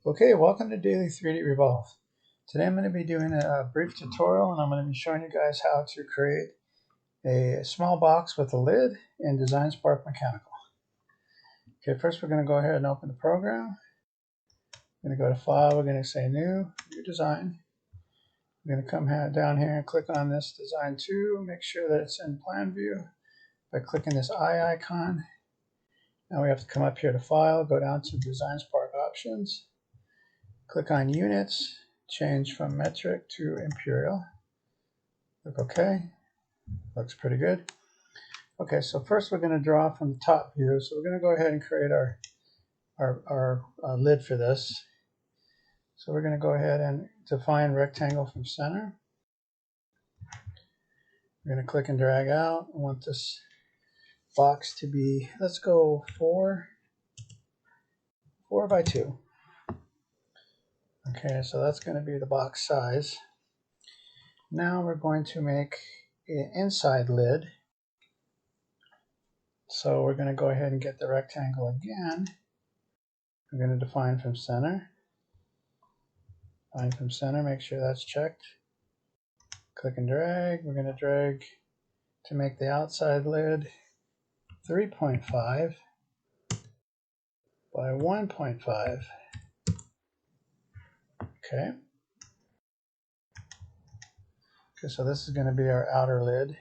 Okay, welcome to Daily 3D Revolve. Today I'm going to be doing a brief tutorial and I'm going to be showing you guys how to create a small box with a lid in Design Spark Mechanical. Okay, first we're going to go ahead and open the program. We're going to go to File, we're going to say New Design. We're going to come down here and click on this Design 2, make sure that it's in Plan View by clicking this eye icon. Now we have to come up here to File, go down to Design Spark Options. Click on Units, change from metric to imperial. Click OK. Looks pretty good. Okay, so first we're going to draw from the top view. So we're going to go ahead and create our lid for this. So we're going to go ahead and define rectangle from center. We're going to click and drag out. I want this box to be, let's go 4 by 2. Okay, so that's going to be the box size. Now we're going to make an inside lid. So we're going to go ahead and get the rectangle again. We're going to define from center. Define from center, make sure that's checked. Click and drag. We're going to drag to make the outside lid 3.5 by 1.5. Okay. Okay, so this is going to be our outer lid,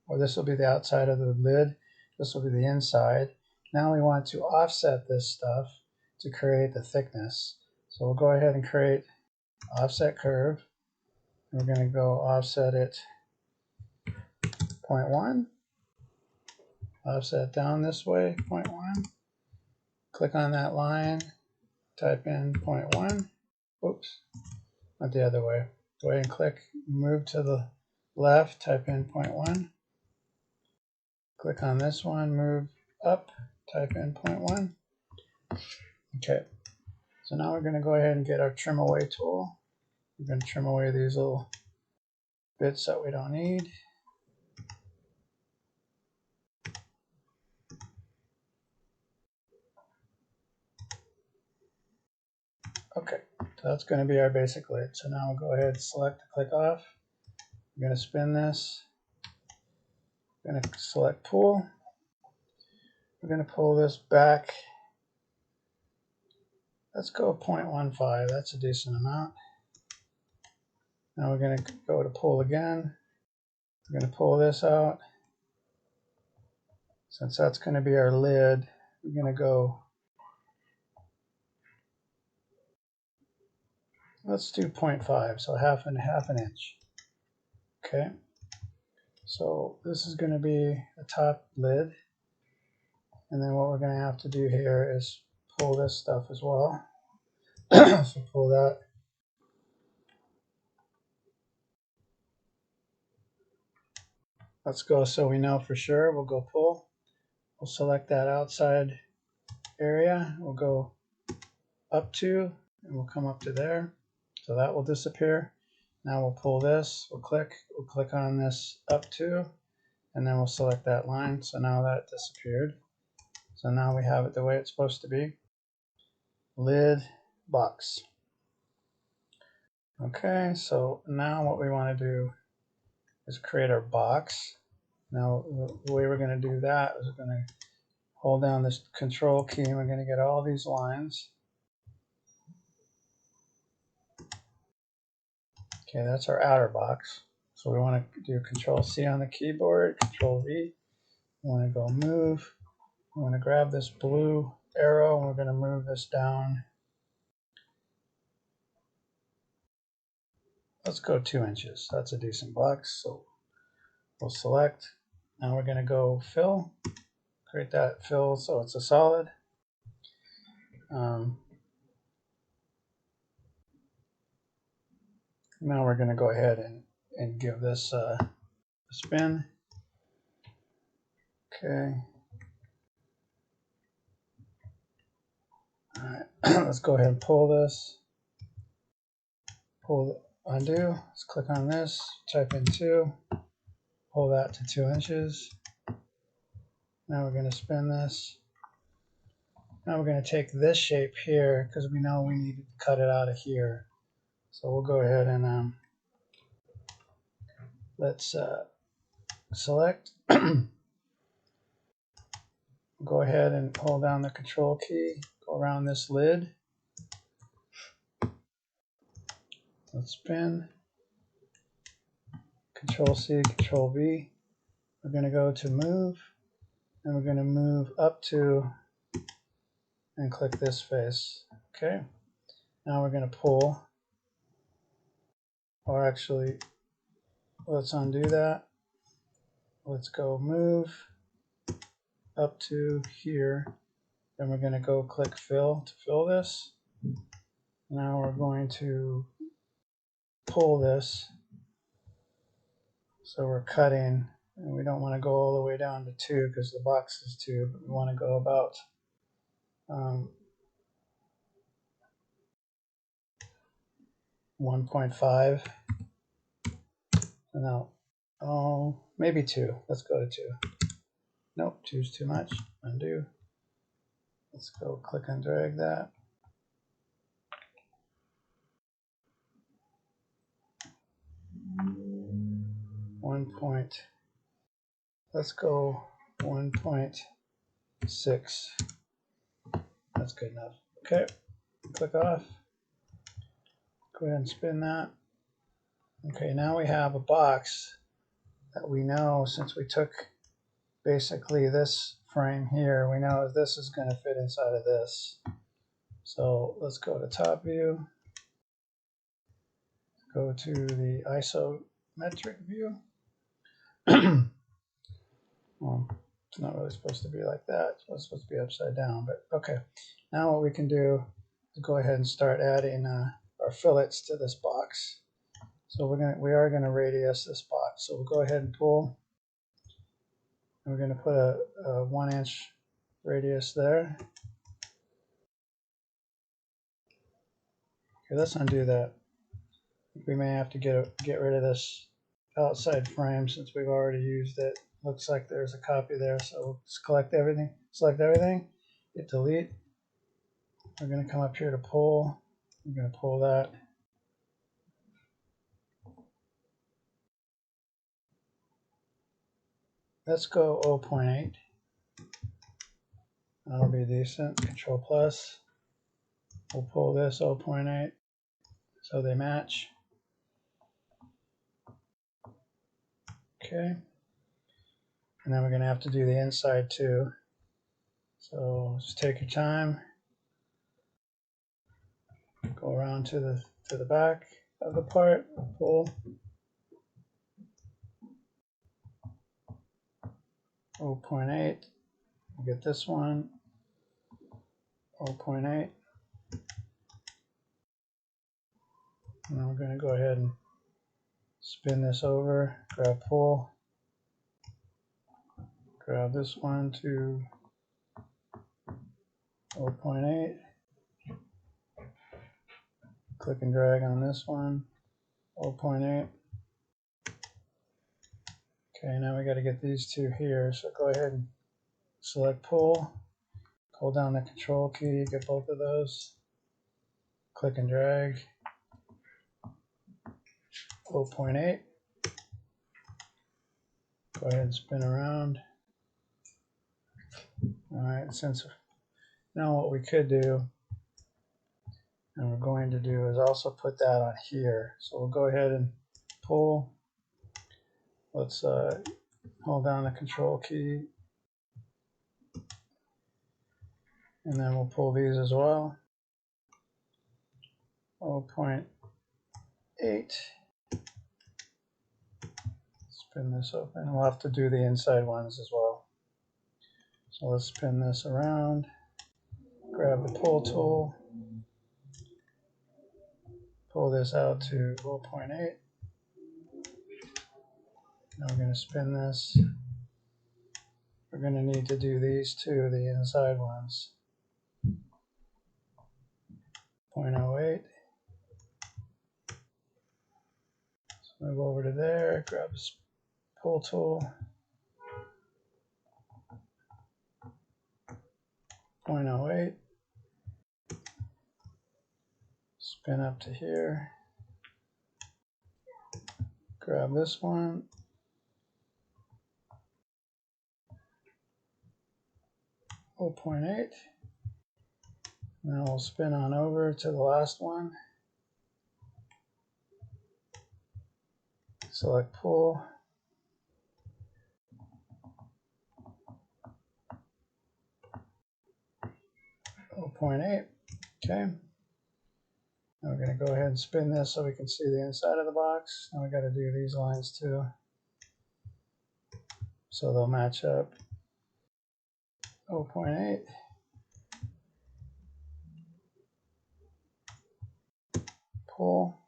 or this will be the outside of the lid. This will be the inside. Now we want to offset this stuff to create the thickness. So we'll go ahead and create offset curve. We're going to go offset it 0.1. Offset down this way, 0.1. Click on that line, type in 0.1. Oops, not the other way. Go ahead and click, move to the left, type in 0.1. Click on this one, move up, type in 0.1. Okay, so now we're going to go ahead and get our trim away tool. We're going to trim away these little bits that we don't need. Okay, so that's going to be our basic lid. So now we'll go ahead and select the click off. We're going to spin this. We're going to select pull. We're going to pull this back. Let's go 0.15. That's a decent amount. Now we're going to go to pull again. We're going to pull this out. Since that's going to be our lid, we're going to go, let's do 0.5, so half an inch. Okay, so this is going to be the top lid. And then what we're going to have to do here is pull this stuff as well. So pull that. Let's go so we know for sure. We'll go pull. We'll select that outside area. We'll go up to, and we'll come up to there. So that will disappear. Now we'll pull this. We'll click on this up to, and then we'll select that line. So now that disappeared. So now we have it the way it's supposed to be. Lid, box. Okay, so now what we want to do is create our box. Now the way we're going to do that is we're going to hold down this control key and we're going to get all these lines. Okay, that's our outer box. So we want to do Control C on the keyboard, Control V. We want to go move. We want to grab this blue arrow and we're going to move this down. Let's go 2 inches. That's a decent box. So we'll select. Now we're going to go fill. Create that fill so it's a solid. Now we're going to go ahead and give this a spin. Okay. All right. Let's go ahead and pull this. Pull undo. Let's click on this. Type in 2. Pull that to 2 inches. Now we're going to spin this. Now we're going to take this shape here because we know we need to cut it out of here. So we'll go ahead and let's select. Go ahead and hold down the control key, go around this lid. Let's spin. Control C, Control V. We're going to go to move, and we're going to move up to and click this face. Okay. Now we're going to pull, or actually, let's undo that. Let's go move up to here. Then we're going to go click fill to fill this. Now we're going to pull this. So we're cutting, and we don't want to go all the way down to 2 because the box is 2, but we want to go about 1.5. No, maybe 2. Let's go to 2. Nope, 2 is too much. Undo. Let's go click and drag that. Let's go 1.6. That's good enough. Okay, click off. Go ahead and spin that. Okay, now we have a box that we know, since we took basically this frame here, we know this is going to fit inside of this. So let's go to top view, go to the isometric view. Well, it's not really supposed to be like that. It's supposed to be upside down, but okay. Now what we can do is go ahead and start adding our fillets to this box. So we are gonna radius this box. So we'll go ahead and pull. And we're gonna put a 1-inch radius there. Okay, let's undo that. We may have to get rid of this outside frame since we've already used it. Looks like there's a copy there, so we'll select everything, hit delete. We're going to come up here to pull. We're going to pull that. Let's go 0.8. That'll be decent. Control plus. We'll pull this 0.8 so they match. Okay. And then we're going to have to do the inside too. So just take your time. Go around to the back of the part. Pull. 0.8. We'll get this one. 0.8. And then we're going to go ahead and spin this over, grab pull, grab this one to 0.8, click and drag on this one, 0.8. Okay, now we got to get these two here, so go ahead and select pull, hold down the control key, get both of those, click and drag, 0.8. Go ahead and spin around. Alright, since now what we could do, and we're going to do, is also put that on here. So we'll go ahead and pull. Let's hold down the control key. And then we'll pull these as well. 0.8. Spin this open. We'll have to do the inside ones as well. So let's spin this around. Grab the pull tool. Pull this out to 0.8. Now we're going to spin this. We're going to need to do these two, the inside ones. 0.08. So move over to there, grab the pull tool. 0.08. Spin up to here. Grab this one. 0.8. Now we'll spin on over to the last one. Select pull. .8. Okay. Now we're going to go ahead and spin this so we can see the inside of the box. Now we got to do these lines too, so they'll match up. 0.8. Pull.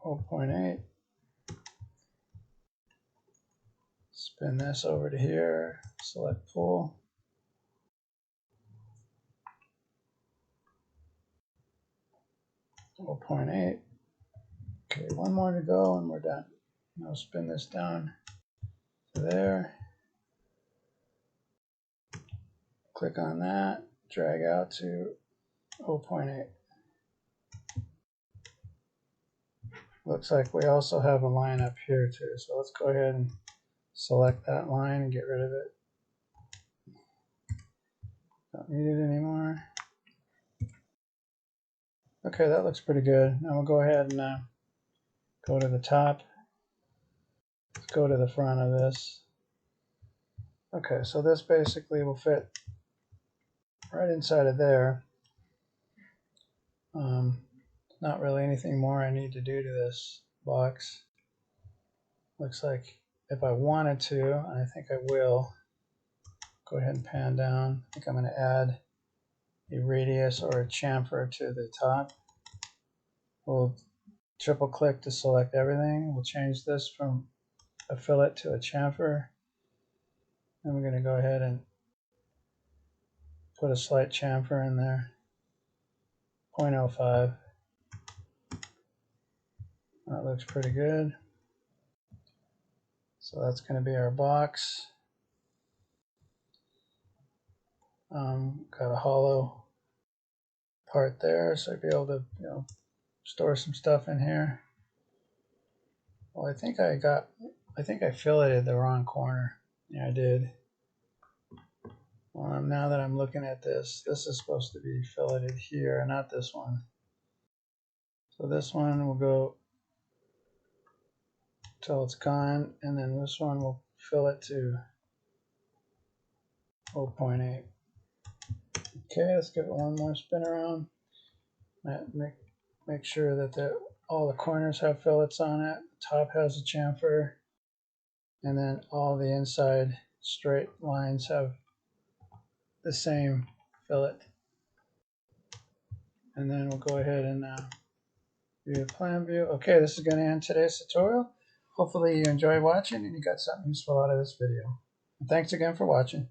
0.8. Spin this over to here. Select pull. 0.8. Okay, one more to go and we're done. Now spin this down to there. Click on that. Drag out to 0.8. Looks like we also have a line up here too. So let's go ahead and select that line and get rid of it. Don't need it anymore. Okay, that looks pretty good. Now we'll go ahead and go to the top. Let's go to the front of this. Okay, so this basically will fit right inside of there. Not really anything more I need to do to this box. Looks like if I wanted to, and I think I will, go ahead and pan down. I think I'm going to add a radius or a chamfer to the top. We'll triple click to select everything. We'll change this from a fillet to a chamfer. And we're going to go ahead and put a slight chamfer in there. 0.05. That looks pretty good. So that's going to be our box. Got a hollow part there, so I'd be able to, store some stuff in here. Well, I think I filleted the wrong corner. Yeah, I did. Well, now that I'm looking at this, this is supposed to be filleted here, not this one. So this one will go till it's gone, and then this one will fillet to 0.8. Okay, let's give it one more spin around. Make sure that all the corners have fillets on it. The top has a chamfer, and then all the inside straight lines have the same fillet. And then we'll go ahead and view the plan view. Okay, this is going to end today's tutorial. Hopefully you enjoyed watching and you got something useful out of this video. And thanks again for watching.